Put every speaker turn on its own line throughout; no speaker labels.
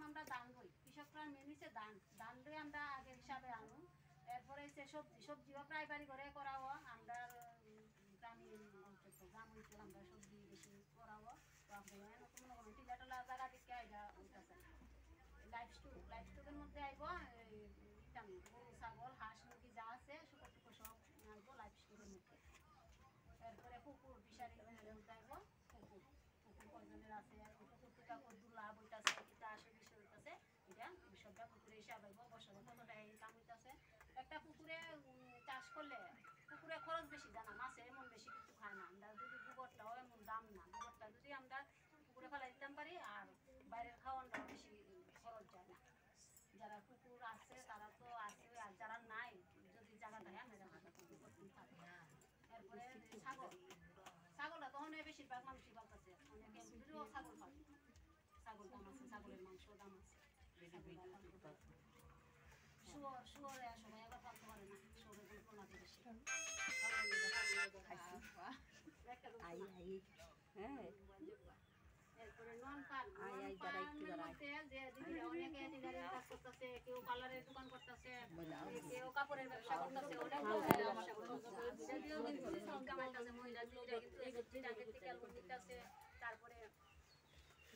আমরা দান করি, কৃষকরা মেন হচ্ছে দান, দান দিয়ে আমরা আগের হিসাবে আনো। এরপরে হচ্ছে সবজিও প্রায় বাড়ি ঘরে করাও, আমরা গ্রামীণ অঞ্চল গ্রাম অঞ্চল আমরা সবজি বেশি করাবো। তো আপনি নতুন কোনো টিলা টোলা জায়গা দিকে আইবা ওইটাছে লাইফ স্টকের মধ্যে আইব গরু ছাগল হাঁস মুরগি যা আছে শুকর টুকর সব আনবো লাইফ স্টকের মধ্যে। এরপরে কুকুর ফিশারি মধ্যে আইব, কুকুর কয়জনের আছে, কুকুর থেকে কত লাভ হইতেছে, এটা আসে বিষয় হইতেছে, এটা সবটা পুকুরে হিসাব আইব, বছরে কত টাকা ইনকাম হইতেছে। একটা পুকুরে চাষ করলে পুকুরে খরচ বেশি জানা, মাছে এমন বেশি কিছু খায় না। আমরা যদি গোবরটাও এমন দাম না, গোবরটা যদি আমরা পুকুরে ফেলাই দিতাম পারি আর বাইরের খাওয়ানটাও বেশি খরচ যায় না। যারা কুকুর আছে তারা তো আছে, আর যারা নাই যদি জায়গা থাকে আমরা এরপরে ছাগলটা তখন বেশিরভাগ মানুষই পালতেছে, অনেকে ছাগল পালে, ছাগল দাম আছে, ছাগলের মাংস দাম আছে। শুয়োরে সবাই আবার পালতে পারে না, শুয়োরের প্রণালী বেশি। এরপরে নন পান যে দিদিরা অনেকে টিলারের কাজ করতেছে, কেউ পার্লারের দোকান করতেছে, কেউ কাপড়ের ব্যবসা করতেছে, অনেক যদিও কিন্তু কামাইতেছে মহিলা দিদিরা, কিন্তু এগুলো থেকে লোন দিতেছে। তারপরে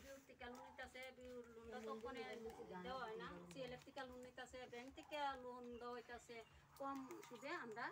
বিউর থেকে লোন নিতেছে, বিউর লোনটা তখন দেওয়া হয় না, সিএলএফ থেকে লোন নিতেছে, ব্যাংক থেকে লোন দেওয়া হইতেছে কম সুদে আমরা